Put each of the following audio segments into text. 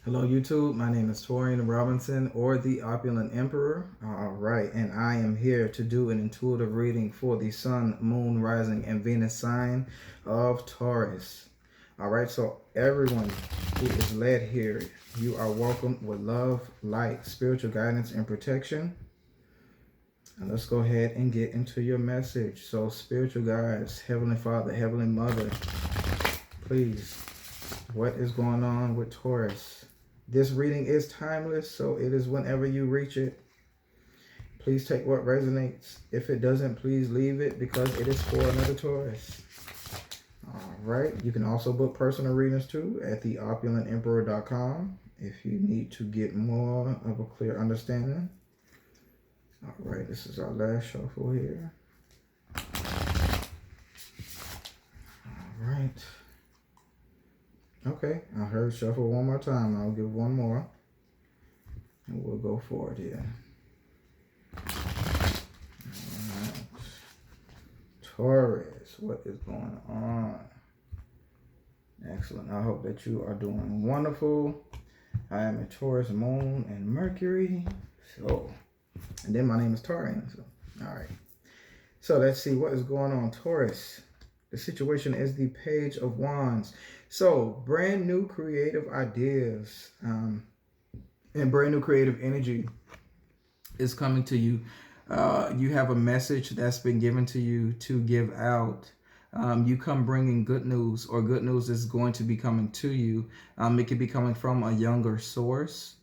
Hello, YouTube. My name is Torian Robinson, or the Opulent Emperor. All right, and I am here to do an intuitive reading for the Sun, Moon, Rising, and Venus sign of Taurus. All right, so everyone who is led here, you are welcome with love, light, spiritual guidance, and protection. And let's go ahead and get into your message. So, spiritual guides, Heavenly Father, Heavenly Mother, please, what is going on with Taurus? This reading is timeless, so it is whenever you reach it. Please take what resonates. If it doesn't, please leave it because it is for another Taurus. All right. You can also book personal readings too at theopulentemperor.com if you need to get more of a clear understanding. All right. This is our last shuffle here. All right. Okay, I heard shuffle one more time. I'll give one more. And we'll go forward here. Alright. Taurus, what is going on? Excellent. I hope that you are doing wonderful. I am a Taurus moon and Mercury. So, and then my name is Taurian. So, all right. So let's see what is going on, Taurus. The situation is the Page of Wands. So, brand new creative ideas and brand new creative energy is coming to you. You have a message that's been given to you to give out. You come bringing good news, or good news is going to be coming to you. It could be coming from a younger source.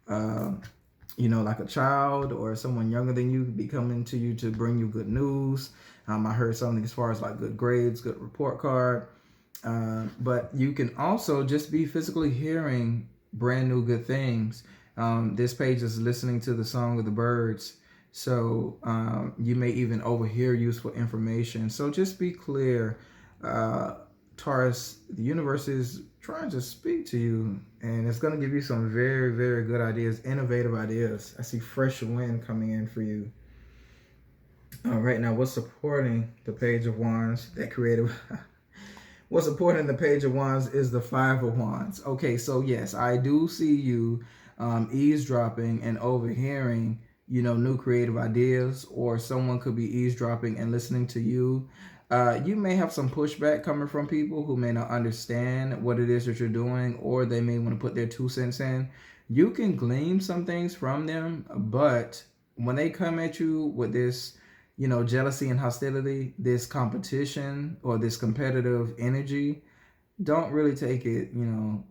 Like a child or someone younger than you could be coming to you to bring you good news. I heard something as far as like good grades, good report card. But you can also just be physically hearing brand new good things. This page is listening to the song of the birds. So you may even overhear useful information. So just be clear. Taurus, the universe is trying to speak to you, and it's going to give you some very, very good ideas, innovative ideas. I see fresh wind coming in for you. All right, now what's supporting the Page of Wands, that creative? What's supporting the Page of Wands is the Five of Wands. Okay, so yes, I do see you eavesdropping and overhearing, new creative ideas, or someone could be eavesdropping and listening to you. You may have some pushback coming from people who may not understand what it is that you're doing, or they may want to put their 2 cents in. You can glean some things from them, but when they come at you with this, jealousy and hostility, this competition or this competitive energy, don't really take it,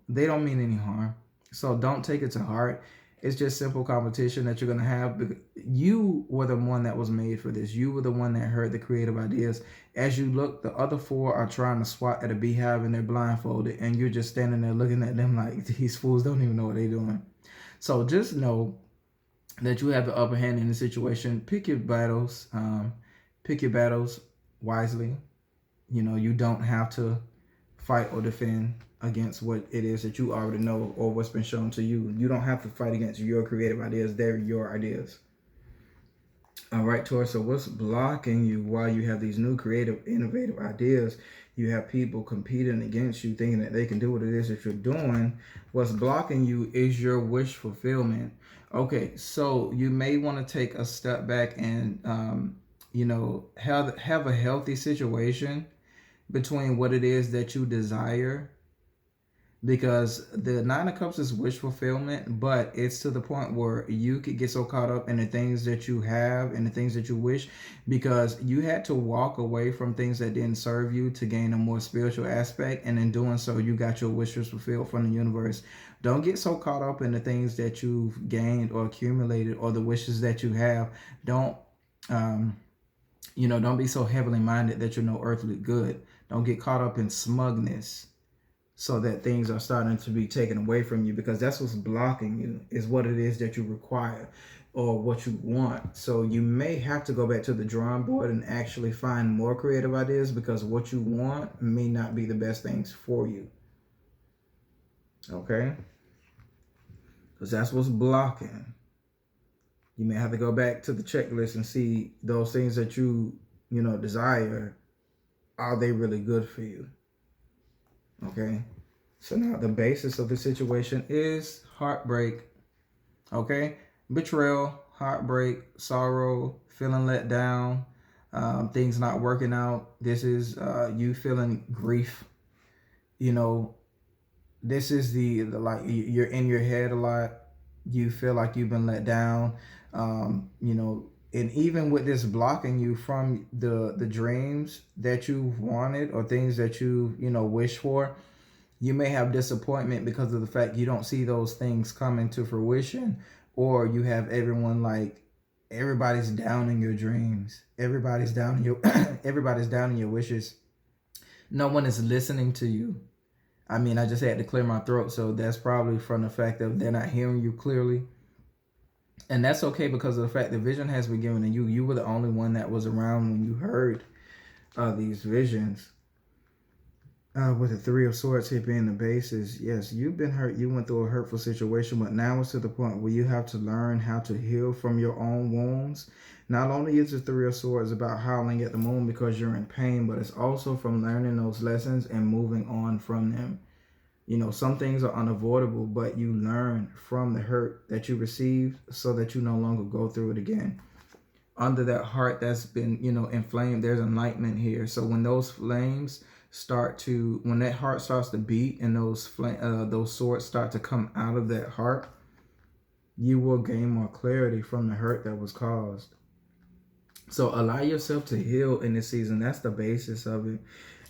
they don't mean any harm. So don't take it to heart. It's just simple competition that you're going to have. You were the one that was made for this. You were the one that heard the creative ideas. As you look, the other four are trying to swat at a beehive and they're blindfolded. And you're just standing there looking at them like these fools don't even know what they're doing. So just know that you have the upper hand in the situation. Pick your battles. Pick your battles wisely. You don't have to fight or defend against what it is that you already know or what's been shown to you. You don't have to fight against your creative ideas. They're your ideas. All right, Taurus, so what's blocking you while you have these new creative, innovative ideas? You have people competing against you, thinking that they can do what it is that you're doing. What's blocking you is your wish fulfillment. Okay, so you may want to take a step back and, have a healthy situation between what it is that you desire, because the Nine of Cups is wish fulfillment, but it's to the point where you could get so caught up in the things that you have and the things that you wish, because you had to walk away from things that didn't serve you to gain a more spiritual aspect, and in doing so you got your wishes fulfilled from the universe. Don't get so caught up in the things that you've gained or accumulated or the wishes that you have. Don't don't be so heavily minded that you're no earthly good. Don't get caught up in smugness so that things are starting to be taken away from you, because that's what's blocking you, is what it is that you require or what you want. So you may have to go back to the drawing board and actually find more creative ideas, because what you want may not be the best things for you. Okay? Because that's what's blocking. You may have to go back to the checklist and see those things that you desire. Are they really good for you? Okay. So now the basis of the situation is heartbreak. Okay, betrayal, heartbreak, sorrow, feeling let down, things not working out. This is you feeling grief. You know, this is the like you're in your head a lot. You feel like you've been let down. You know, and even with this blocking you from the dreams that you've wanted or things that you know wish for, you may have disappointment because of the fact you don't see those things coming to fruition, or you have everyone like everybody's down in your dreams, everybody's down in your everybody's down in your wishes. No one is listening to you. I mean, I just had to clear my throat, so that's probably from the fact that they're not hearing you clearly. And that's okay because of the fact the vision has been given to you. You were the only one that was around when you heard these visions. With the Three of Swords here being the basis, yes, you've been hurt. You went through a hurtful situation, but now it's to the point where you have to learn how to heal from your own wounds. Not only is the Three of Swords about howling at the moon because you're in pain, but it's also from learning those lessons and moving on from them. You know, some things are unavoidable, but you learn from the hurt that you received so that you no longer go through it again. Under that heart that's been, you know, inflamed, there's enlightenment here. So when those flames when that heart starts to beat and those swords start to come out of that heart, you will gain more clarity from the hurt that was caused. So allow yourself to heal in this season. That's the basis of it.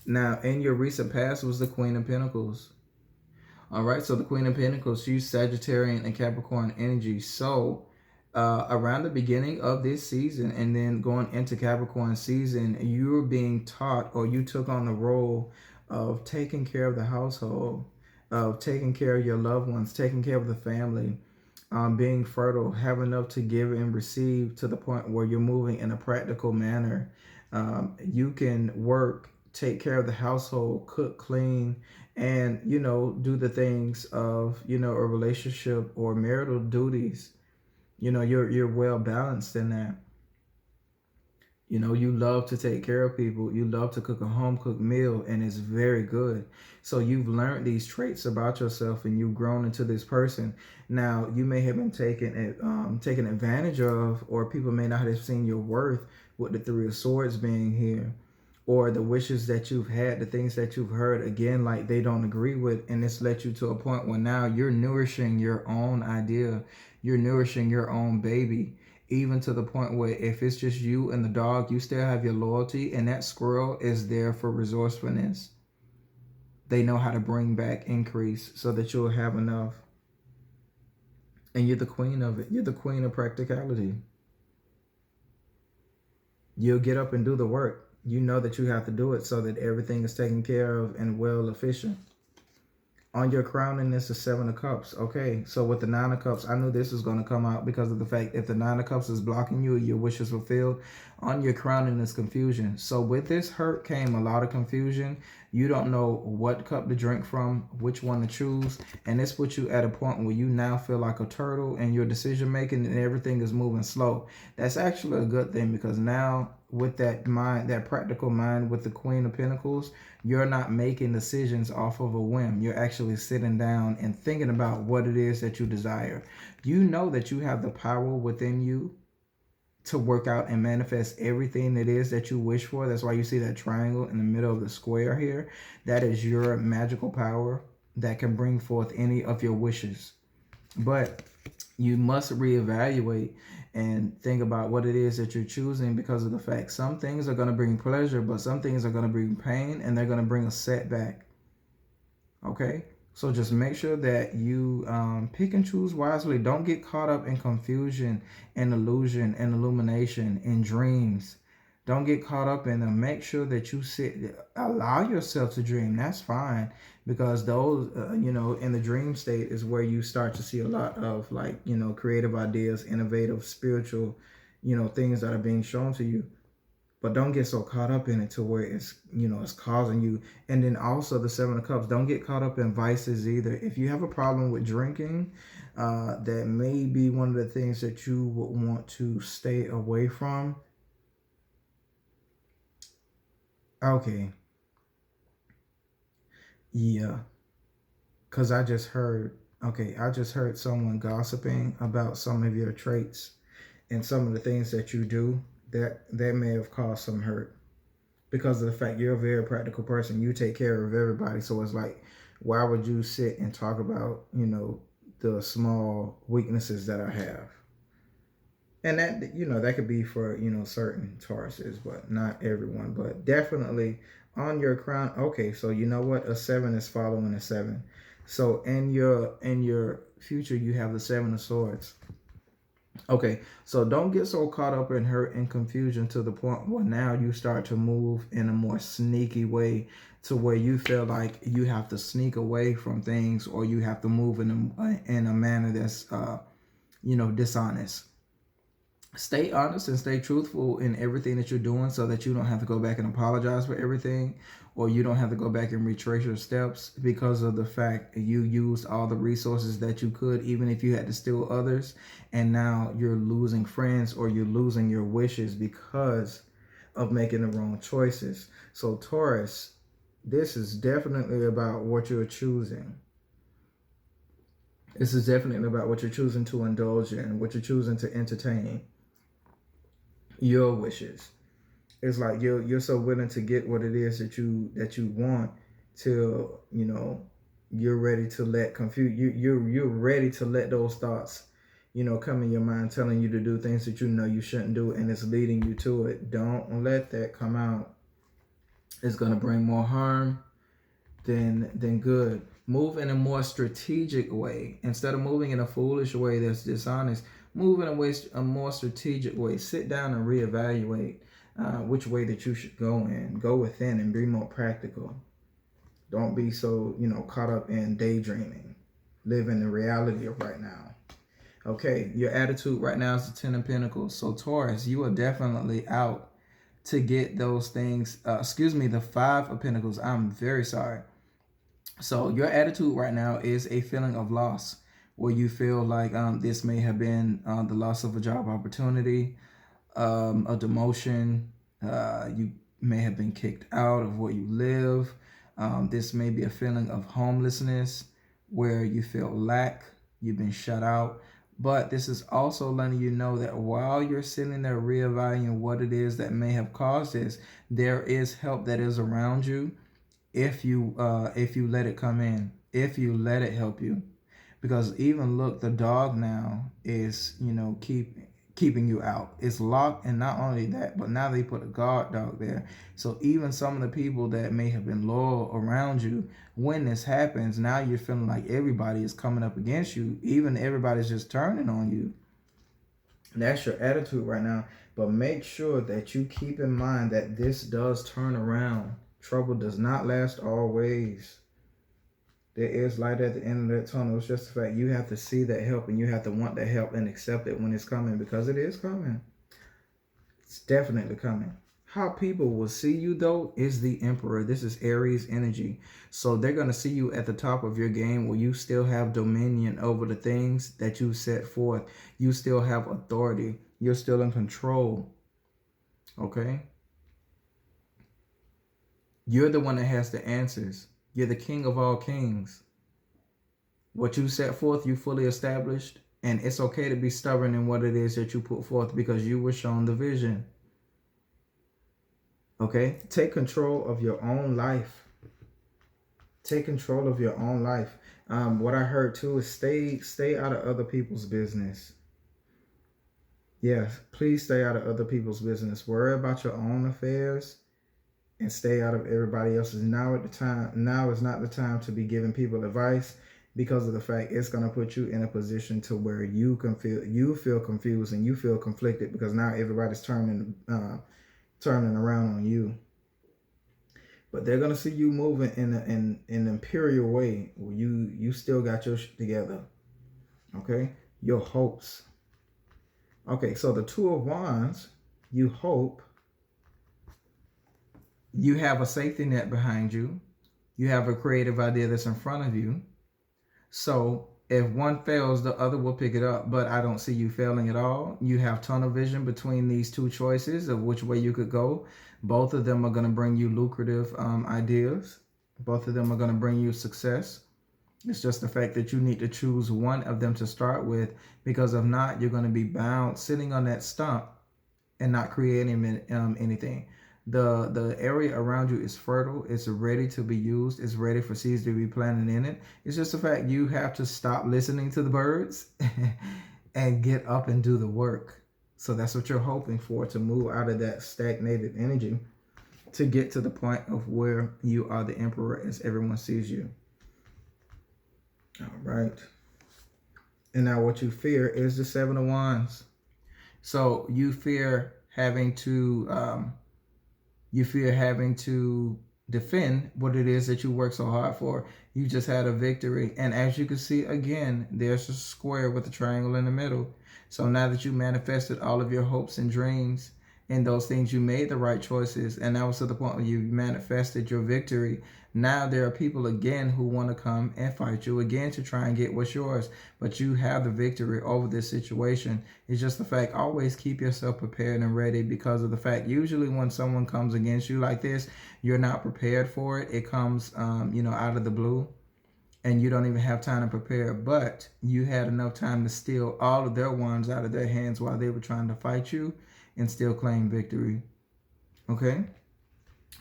Now, in your recent past was the Queen of Pentacles. All right, so the Queen of Pentacles, she's Sagittarian and Capricorn energy. So around the beginning of this season and then going into Capricorn season, you're being taught, or you took on the role of taking care of the household, of taking care of your loved ones, taking care of the family, being fertile, have enough to give and receive to the point where you're moving in a practical manner. You can work, take care of the household, cook, clean, and, you know, do the things of, you know, a relationship or marital duties. You know, you're well balanced in that. You know, you love to take care of people. You love to cook a home cooked meal, and it's very good. So you've learned these traits about yourself, and you've grown into this person. Now, you may have been taken advantage of, or people may not have seen your worth with the Three of Swords being here, or the wishes that you've had, the things that you've heard, again, like they don't agree with, and it's led you to a point where now you're nourishing your own idea. You're nourishing your own baby, even to the point where if it's just you and the dog, you still have your loyalty, and that squirrel is there for resourcefulness. They know how to bring back increase so that you'll have enough. And you're the queen of it. You're the queen of practicality. You'll get up and do the work. You know that you have to do it so that everything is taken care of and well efficient. On your crowning is the Seven of Cups. Okay, so with the Nine of Cups, I knew this was going to come out because of the fact if the Nine of Cups is blocking you, your wish is fulfilled. On your crowning is confusion. So with this hurt came a lot of confusion. You don't know what cup to drink from, which one to choose. And this puts you at a point where you now feel like a turtle and your decision making and everything is moving slow. That's actually a good thing, because now with that mind, that practical mind with the Queen of Pentacles, you're not making decisions off of a whim. You're actually sitting down and thinking about what it is that you desire. You know that you have the power within you to work out and manifest everything it is that you wish for. That's why you see that triangle in the middle of the square here. That is your magical power that can bring forth any of your wishes. But you must reevaluate and think about what it is that you're choosing, because of the fact some things are going to bring pleasure, but some things are going to bring pain, and they're going to bring a setback. Okay? So just make sure that you pick and choose wisely. Don't get caught up in confusion and illusion and illumination and dreams. Don't get caught up in them. Make sure that you allow yourself to dream. That's fine, because those, you know, in the dream state is where you start to see a lot of, like, you know, creative ideas, innovative, spiritual, you know, things that are being shown to you. But don't get so caught up in it to where it's, you know, it's causing you. And then also the Seven of Cups, don't get caught up in vices either. If you have a problem with drinking, that may be one of the things that you would want to stay away from. Okay. Yeah. because I just heard, okay, I just heard someone gossiping about some of your traits and some of the things that you do that may have caused some hurt because of the fact you're a very practical person. You take care of everybody. So it's like, why would you sit and talk about, the small weaknesses that I have? And that, that could be for, certain Tauruses, but not everyone. But definitely on your crown. Okay, so you know what? A 7 is following a 7. So in your future, you have the 7 of Swords. Okay, so don't get so caught up in hurt and confusion to the point where now you start to move in a more sneaky way to where you feel like you have to sneak away from things, or you have to move in a manner that's dishonest. Stay honest and stay truthful in everything that you're doing so that you don't have to go back and apologize for everything, or you don't have to go back and retrace your steps because of the fact you used all the resources that you could, even if you had to steal others, and now you're losing friends or you're losing your wishes because of making the wrong choices. So Taurus, this is definitely about what you're choosing. This is definitely about what you're choosing to indulge in, what you're choosing to entertain. Your wishes. It's like you're so willing to get what it is that you want till you're ready to let you're ready to let those thoughts come in your mind telling you to do things that you shouldn't do, and it's leading you to it. Don't let that come out. It's going to bring more harm than good. Move in a more strategic way instead of moving in a foolish way that's dishonest. Move in a more strategic way. Sit down and reevaluate which way that you should go in. Go within and be more practical. Don't be so caught up in daydreaming. Live in the reality of right now. Okay, your attitude right now is the 10 of Pentacles. So Taurus, you are definitely out to get those things. The 5 of Pentacles. I'm very sorry. So your attitude right now is a feeling of loss, where you feel like this may have been the loss of a job opportunity, a demotion. You may have been kicked out of where you live. This may be a feeling of homelessness, where you feel lack. You've been shut out. But this is also letting you know that while you're sitting there reevaluating what it is that may have caused this, there is help that is around you if you let it come in, if you let it help you. Because even look, the dog now is keeping you out. It's locked, and not only that, but now they put a guard dog there. So even some of the people that may have been loyal around you, when this happens, now you're feeling like everybody is coming up against you. Even everybody's just turning on you. That's your attitude right now. But make sure that you keep in mind that this does turn around. Trouble does not last always. There is light at the end of that tunnel. It's just the fact you have to see that help, and you have to want that help and accept it when it's coming, because it is coming. It's definitely coming. How people will see you, though, is the Emperor. This is Aries energy. So they're going to see you at the top of your game, where you still have dominion over the things that you set forth. You still have authority. You're still in control. Okay? You're the one that has the answers. You're the king of all kings. What you set forth, you fully established. And it's okay to be stubborn in what it is that you put forth, because you were shown the vision. Okay? Take control of your own life. Take control of your own life. What I heard too is stay out of other people's business. Yes, please stay out of other people's business. Worry about your own affairs and stay out of everybody else's. Now is not the time to be giving people advice, because of the fact it's going to put you in a position to where you feel confused and you feel conflicted, because now everybody's turning around on you. But they're going to see you moving in an imperial way, where you still got your shit together. Okay? Your hopes. Okay, so the 2 of Wands, you hope. You have a safety net behind you. You have a creative idea that's in front of you. So if one fails, the other will pick it up. But I don't see you failing at all. You have tunnel vision between these two choices of which way you could go. Both of them are going to bring you lucrative ideas. Both of them are going to bring you success. It's just the fact that you need to choose one of them to start with, because if not, you're going to be bound sitting on that stump and not creating anything. The area around you is fertile. It's ready to be used. It's ready for seeds to be planted in it. It's just the fact you have to stop listening to the birds and get up and do the work. So that's what you're hoping for, to move out of that stagnated energy, to get to the point of where you are the emperor as everyone sees you. All right. And now what you fear is the Seven of Wands. So you fear having to defend what it is that you work so hard for. You just had a victory. And as you can see, again, there's a square with a triangle in the middle. So now that you manifested all of your hopes and dreams and those things, you made the right choices. And that was to the point where you manifested your victory. Now there are people again who want to come and fight you again to try and get what's yours. But you have the victory over this situation. It's just the fact, always keep yourself prepared and ready, because of the fact, usually when someone comes against you like this, you're not prepared for it. It comes, out of the blue, and you don't even have time to prepare. But you had enough time to steal all of their wands out of their hands while they were trying to fight you and still claim victory. Okay?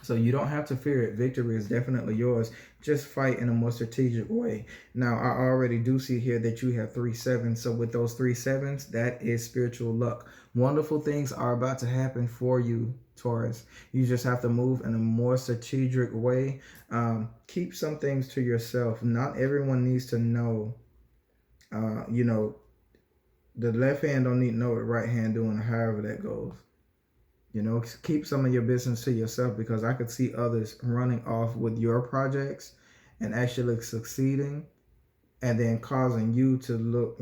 So you don't have to fear it. Victory is definitely yours. Just fight in a more strategic way. Now, I already do see here that you have 3 7s. So with those 3 7s, that is spiritual luck. Wonderful things are about to happen for you, Taurus. You just have to move in a more strategic way. Keep some things to yourself. Not everyone needs to know, the left hand don't need to know what the right hand doing, however that goes. Keep some of your business to yourself, because I could see others running off with your projects and actually succeeding, and then causing you to look,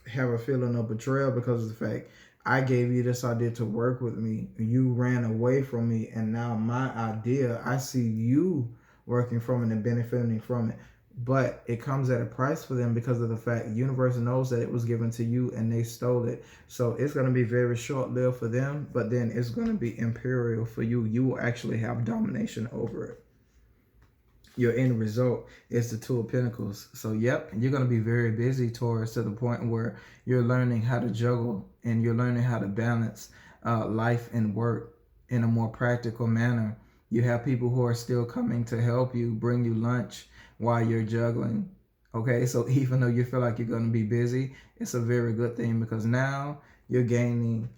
have a feeling of betrayal because of the fact, I gave you this idea to work with me. You ran away from me, and now my idea, I see you working from it and benefiting from it. But it comes at a price for them, because of the fact the universe knows that it was given to you and they stole it. So it's going to be very short-lived for them, but then it's going to be imperial for you. You will actually have domination over it. Your end result is the Two of Pentacles. So yep, you're going to be very busy, Taurus, to the point where you're learning how to juggle and you're learning how to balance life and work in a more practical manner. You have people who are still coming to help you, bring you lunch while you're juggling. Okay, so even though you feel like you're going to be busy, it's a very good thing, because now you're gaining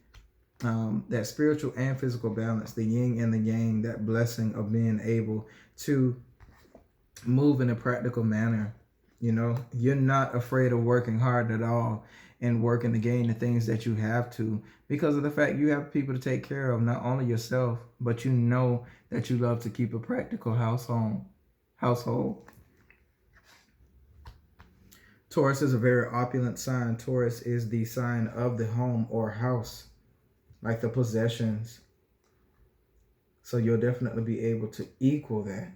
that spiritual and physical balance, the yin and the yang, that blessing of being able to move in a practical manner. You're not afraid of working hard at all and working to gain the things that you have to, because of the fact you have people to take care of, not only yourself, but you know that you love to keep a practical household. Taurus is a very opulent sign. Taurus is the sign of the home or house, like the possessions. So you'll definitely be able to equal that.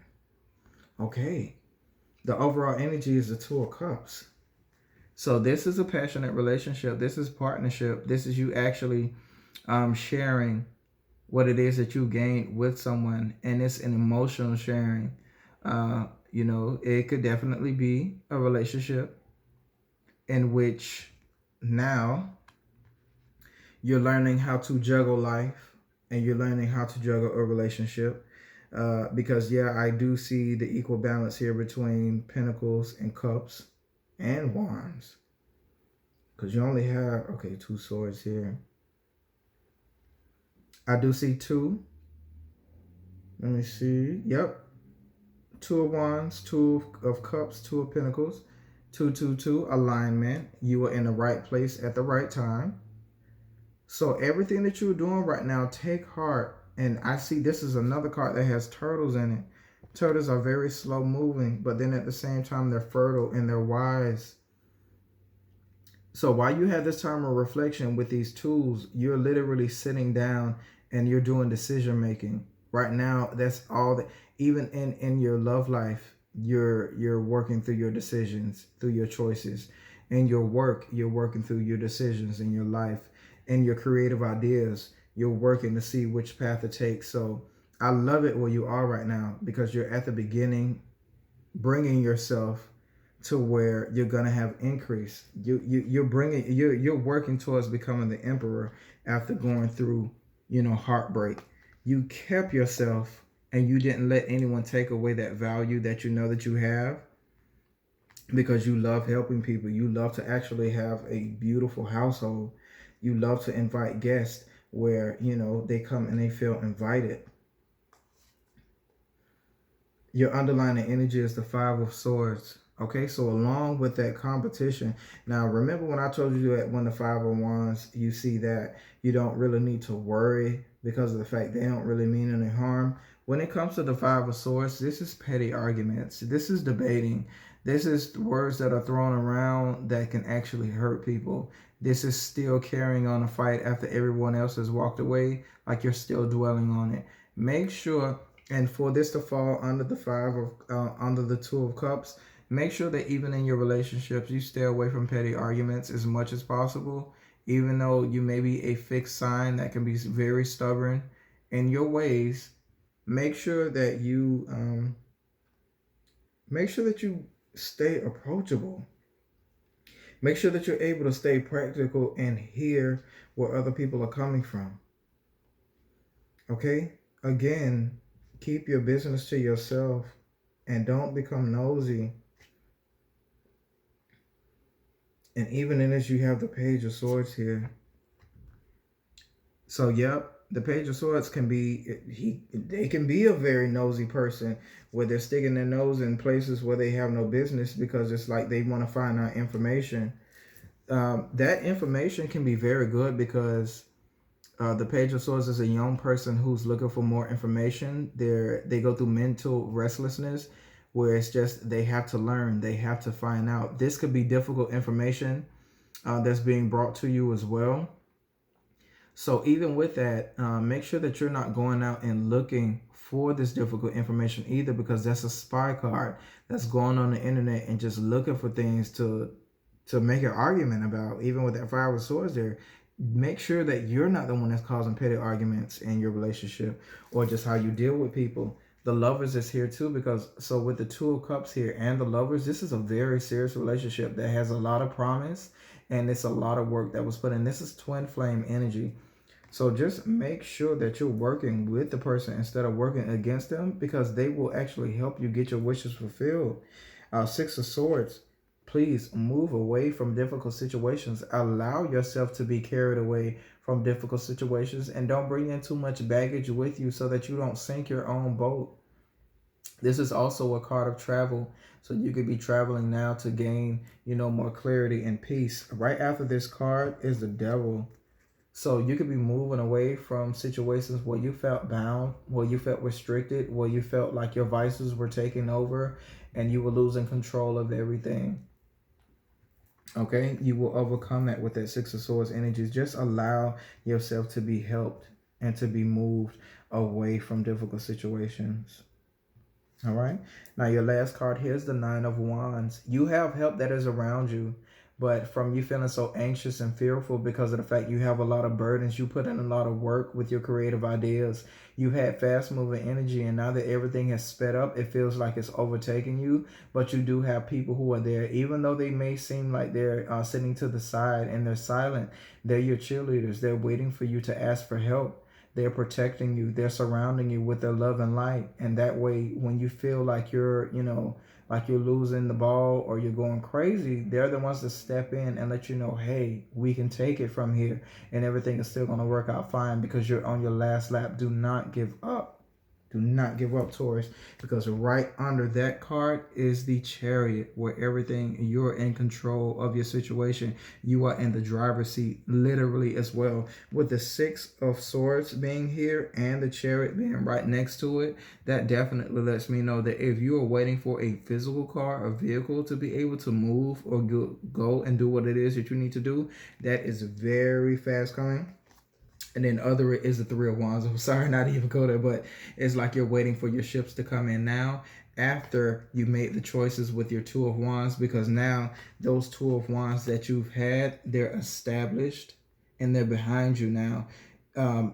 Okay. The overall energy is the Two of Cups. So this is a passionate relationship. This is partnership. This is you actually sharing what it is that you gained with someone. And it's an emotional sharing. It could definitely be a relationship in which now you're learning how to juggle life and you're learning how to juggle a relationship. Because, yeah, I do see the equal balance here between Pentacles and Cups and Wands. Because you only have, 2 swords here. I do see 2. Let me see. Yep. 2 of Wands, 2 of Cups, 2 of Pentacles. 2, 2, 2, alignment. You are in the right place at the right time. So everything that you're doing right now, take heart. And I see this is another card that has turtles in it. Turtles are very slow moving, but then at the same time, they're fertile and they're wise. So while you have this time of reflection with these tools, you're literally sitting down and you're doing decision making. Right now, that's all that, even in your love life, you're working through your decisions, through your choices. In your work, you're working through your decisions in your life. In your creative ideas, you're working to see which path to take. So I love it where you are right now, because you're at the beginning, bringing yourself to where you're gonna have increase. You're working towards becoming the emperor after going through, heartbreak. You kept yourself and you didn't let anyone take away that value that you know that you have, because you love helping people. You love to actually have a beautiful household. You love to invite guests where, they come and they feel invited. Your underlying energy is the Five of Swords. Okay, so along with that competition, now remember when I told you that when the Five of Wands, you see that you don't really need to worry because of the fact they don't really mean any harm. When it comes to the Five of Swords, this is petty arguments. This is debating. This is words that are thrown around that can actually hurt people. This is still carrying on a fight after everyone else has walked away, like you're still dwelling on it. Make sure, and for this to fall under the under the Two of Cups, make sure that even in your relationships, you stay away from petty arguments as much as possible. Even though you may be a fixed sign that can be very stubborn in your ways, make sure that you stay approachable. Make sure that you're able to stay practical and hear where other people are coming from. Okay? Again, keep your business to yourself and don't become nosy. And even in this, you have the Page of Swords here. So, yep, the Page of Swords can be, they can be a very nosy person where they're sticking their nose in places where they have no business because it's like they want to find out information. That information can be very good because the Page of Swords is a young person who's looking for more information. They go through mental restlessness where it's just they have to learn, they have to find out. This could be difficult information that's being brought to you as well. So even with that, make sure that you're not going out and looking for this difficult information either, because that's a spy card that's going on the internet and just looking for things to make an argument about. Even with that Five of Swords there, make sure that you're not the one that's causing petty arguments in your relationship or just how you deal with people. The Lovers is here too, because so with the Two of Cups here and the Lovers, this is a very serious relationship that has a lot of promise and it's a lot of work that was put in. This is twin flame energy. So just make sure that you're working with the person instead of working against them, because they will actually help you get your wishes fulfilled. Six of Swords. Please move away from difficult situations. Allow yourself to be carried away from difficult situations and don't bring in too much baggage with you so that you don't sink your own boat. This is also a card of travel. So you could be traveling now to gain, more clarity and peace. Right after this card is the Devil. So you could be moving away from situations where you felt bound, where you felt restricted, where you felt like your vices were taking over and you were losing control of everything. Okay, you will overcome that with that Six of Swords energies. Just allow yourself to be helped and to be moved away from difficult situations. All right. Now your last card here is the Nine of Wands. You have help that is around you, but from you feeling so anxious and fearful because of the fact you have a lot of burdens, you put in a lot of work with your creative ideas. You had fast moving energy, and now that everything has sped up, it feels like it's overtaking you. But you do have people who are there, even though they may seem like they're sitting to the side and they're silent. They're your cheerleaders. They're waiting for you to ask for help. They're protecting you. They're surrounding you with their love and light. And that way, when you feel like you're, like you're losing the ball or you're going crazy, they're the ones to step in and let you know, hey, we can take it from here and everything is still going to work out fine because you're on your last lap. Do not give up. Do not give up, Taurus, because right under that card is the Chariot, where everything, you're in control of your situation. You are in the driver's seat, literally, as well. With the Six of Swords being here and the Chariot being right next to it, that definitely lets me know that if you are waiting for a physical car, a vehicle to be able to move or go and do what it is that you need to do, that is very fast coming. And then other is the Three of Wands. I'm sorry not to even go there, but it's like you're waiting for your ships to come in now after you made the choices with your Two of Wands, because now those Two of Wands that you've had, they're established and they're behind you now.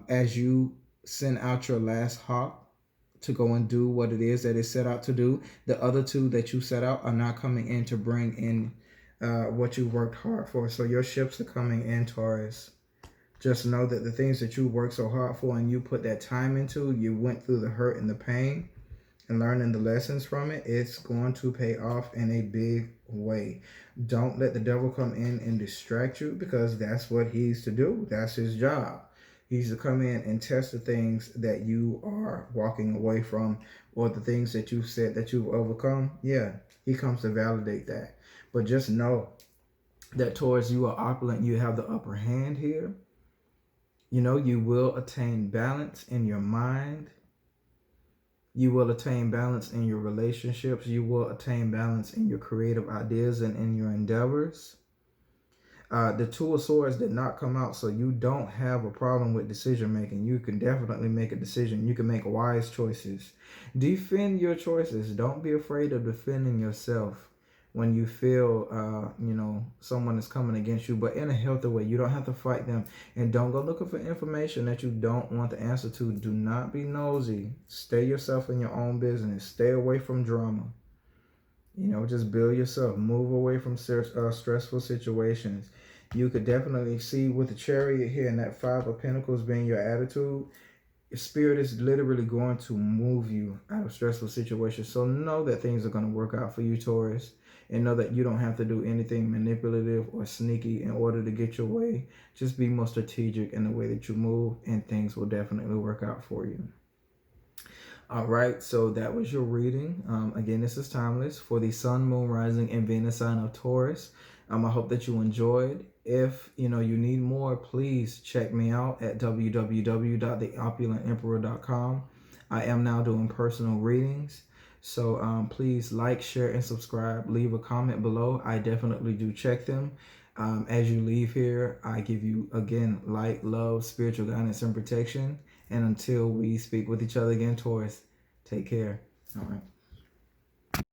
As you send out your last hawk to go and do what it is that it set out to do. The other two that you set out are not coming in to bring in what you worked hard for. So your ships are coming in, Taurus. Just know that the things that you worked so hard for and you put that time into, you went through the hurt and the pain and learning the lessons from it, it's going to pay off in a big way. Don't let the devil come in and distract you, because that's what he's to do. That's his job. He's to come in and test the things that you are walking away from, or the things that you said that you've overcome. Yeah, he comes to validate that. But just know that Taurus, you are opulent. You have the upper hand here. You know, you will attain balance in your mind. You will attain balance in your relationships. You will attain balance in your creative ideas and in your endeavors. The Two of Swords did not come out, so you don't have a problem with decision making. You can definitely make a decision. You can make wise choices. Defend your choices. Don't be afraid of defending yourself when you feel, someone is coming against you, but in a healthy way. You don't have to fight them. And don't go looking for information that you don't want the answer to. Do not be nosy. Stay yourself in your own business. Stay away from drama. Just build yourself. Move away from stressful situations. You could definitely see with the Chariot here and that Five of Pentacles being your attitude, your spirit is literally going to move you out of stressful situations. So know that things are going to work out for you, Taurus. And know that you don't have to do anything manipulative or sneaky in order to get your way. Just be more strategic in the way that you move, and things will definitely work out for you. All right, so that was your reading. Again, this is Timeless for the Sun, Moon, Rising, and Venus sign of Taurus. I hope that you enjoyed. If you need more, please check me out at www.theopulentemperor.com. I am now doing personal readings. So please like, share, and subscribe. Leave a comment below. I definitely do check them. As you leave here, I give you, again, light, love, spiritual guidance, and protection. And until we speak with each other again, Taurus, take care. All right.